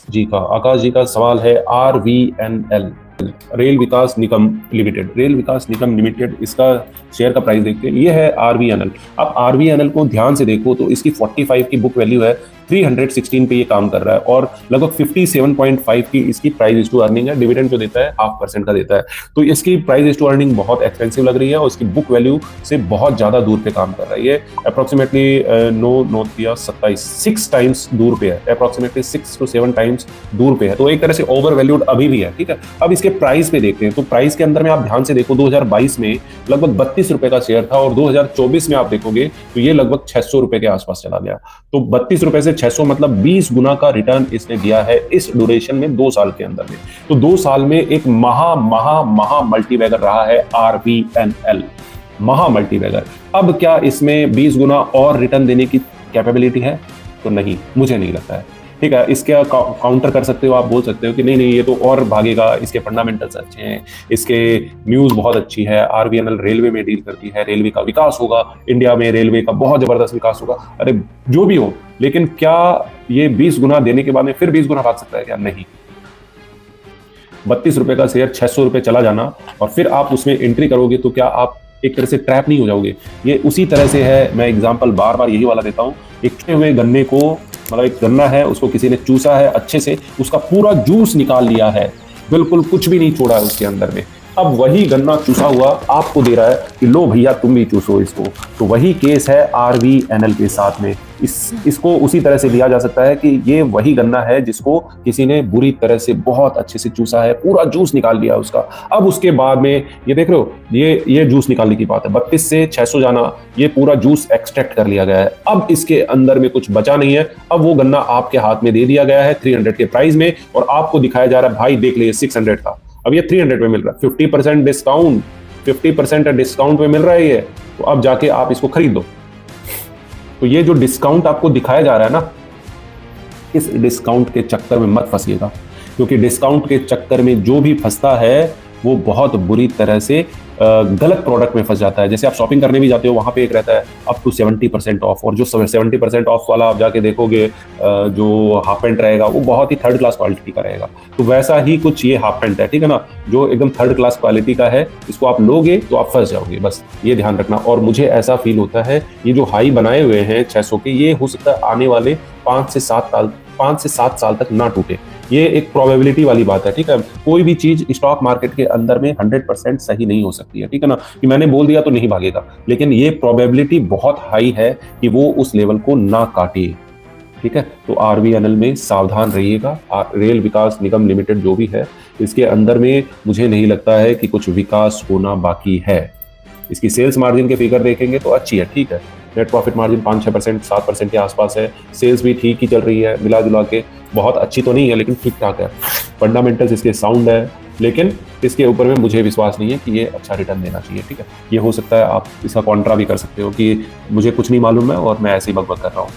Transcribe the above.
जी का, आकाश जी का सवाल है RVNL, रेल विकास निगम लिमिटेड। रेल विकास निगम लिमिटेड, इसका शेयर का प्राइस देखते हैं, ये है RVNL। अब RVNL को ध्यान से देखो तो इसकी 45 की बुक वैल्यू है, 316 पे ये काम कर रहा है और लगभग 57.5 की इसकी प्राइस इज टू अर्निंग है। डिविडेंड जो देता है 0.5% का देता है, तो इसकी प्राइस इज टू अर्निंग बहुत एक्सपेंसिव लग रही है और इसकी बुक वैल्यू से बहुत ज्यादा दूर पे काम कर रहा है। ये अप्रोक्सीमेटली 6 टाइम्स दूर पे है, अप्रोक्सीमेटली 6 to 7 टाइम्स दूर पे है, तो एक तरह से ओवर वैल्यूड अभी भी है। ठीक है, अब इसके प्राइस पे देखते हैं, तो प्राइस के अंदर में आप ध्यान से देखो 2022 में लगभग 32 रुपए का शेयर था और 2024 में आप देखोगे तो ये लगभग 600 रुपए के आसपास चला गया। तो 32 रुपए से 600 मतलब 20 गुना का रिटर्न इसने दिया है इस ड्यूरेशन में, 2 साल के अंदर में। तो 2 साल में एक महा मल्टीबैगर रहा है RVNL, महा मल्टीबैगर। अब क्या इसमें 20 गुना और रिटर्न देने की कैपेबिलिटी है? तो नहीं, मुझे नहीं लगता है। ठीक है, इसके काउंटर कर सकते हो, आप बोल सकते हो कि नहीं ये तो और भागेगा, इसके फंडामेंटल्स अच्छे हैं, इसके न्यूज़ बहुत अच्छी है, RVNL रेलवे में डील करती है, रेलवे का विकास होगा, इंडिया में रेलवे का बहुत जबरदस्त विकास होगा। अरे जो भी हो, लेकिन क्या ये 20 गुना देने के बाद में फिर 20 गुना भाग सकता है क्या? नहीं। 32 रुपए का शेयर 600 रुपए चला जाना और फिर आप उसमें एंट्री करोगे तो क्या आप एक तरह से ट्रैप नहीं हो जाओगे? ये उसी तरह से है, मैं एग्जांपल बार बार यही वाला देता हूँ। एक कटे हुए गन्ने को, मतलब एक गन्ना है, उसको किसी ने चूसा है अच्छे से, उसका पूरा जूस निकाल लिया है, बिल्कुल कुछ भी नहीं छोड़ा है उसके अंदर में। अब वही गन्ना चूसा हुआ आपको दे रहा है कि लो भैया तुम भी चूसो इसको। तो वही केस है RVNL के साथ में। इसको उसी तरह से लिया जा सकता है कि ये वही गन्ना है जिसको किसी ने बुरी तरह से बहुत अच्छे से चूसा है, पूरा जूस निकाल लिया उसका। अब उसके बाद में ये देख रहे हो, ये जूस निकालने की बात है, 32 से 600 जाना, ये पूरा जूस एक्सट्रैक्ट कर लिया गया है। अब इसके अंदर में कुछ बचा नहीं है। अब वो गन्ना आपके हाथ में दे दिया गया है 300 के प्राइस में और आपको दिखाया जा रहा है भाई देख लीजिए 600 का, अब ये 300 में मिल रहा है, 50% डिस्काउंट, 50% डिस्काउंट में मिल रहा है ये। तो अब जाके आप इसको खरीद दो। तो ये जो डिस्काउंट आपको दिखाया जा रहा है ना, इस डिस्काउंट के चक्कर में मत फंसिएगा, क्योंकि डिस्काउंट के चक्कर में जो भी फंसता है वो बहुत बुरी तरह से गलत प्रोडक्ट में फंस जाता है। जैसे आप शॉपिंग करने भी जाते हो, वहां पे एक रहता है अप टू 70% ऑफ, और जो 70% ऑफ वाला आप जाके देखोगे जो हाफ पैंट रहेगा वो बहुत ही थर्ड क्लास क्वालिटी का रहेगा। तो वैसा ही कुछ ये हाफ पैंट है, ठीक है ना, जो एकदम थर्ड क्लास क्वालिटी का है, इसको आप लोगे तो आप फंस जाओगे, बस ये ध्यान रखना। और मुझे ऐसा फील होता है ये जो हाई बनाए हुए हैं 600 के, ये हो सकता है आने वाले 5 से 7 साल तक ना टूटे। ये एक प्रोबेबिलिटी वाली बात है, ठीक है। कोई भी चीज स्टॉक मार्केट के अंदर में 100% सही नहीं हो सकती है, ठीक है ना, कि मैंने बोल दिया तो नहीं भागेगा, लेकिन ये प्रोबेबिलिटी बहुत हाई है कि वो उस लेवल को ना काटे, ठीक है। तो RVNL में सावधान रहिएगा। रेल विकास निगम लिमिटेड जो भी है, इसके अंदर में मुझे नहीं लगता है कि कुछ विकास होना बाकी है। इसकी सेल्स मार्जिन के फिगर देखेंगे तो अच्छी है, ठीक है, नेट प्रॉफिट मार्जिन 5-6%, 7% के आसपास है, सेल्स भी ठीक ही चल रही है, मिला जुला के बहुत अच्छी तो नहीं है लेकिन ठीक ठाक है, फंडामेंटल्स इसके साउंड है, लेकिन इसके ऊपर में मुझे विश्वास नहीं है कि ये अच्छा रिटर्न देना चाहिए, ठीक है। ये हो सकता है आप इसका कॉन्ट्रा भी कर सकते हो कि मुझे कुछ नहीं मालूम है और मैं ऐसे ही बकबक कर रहा हूँ।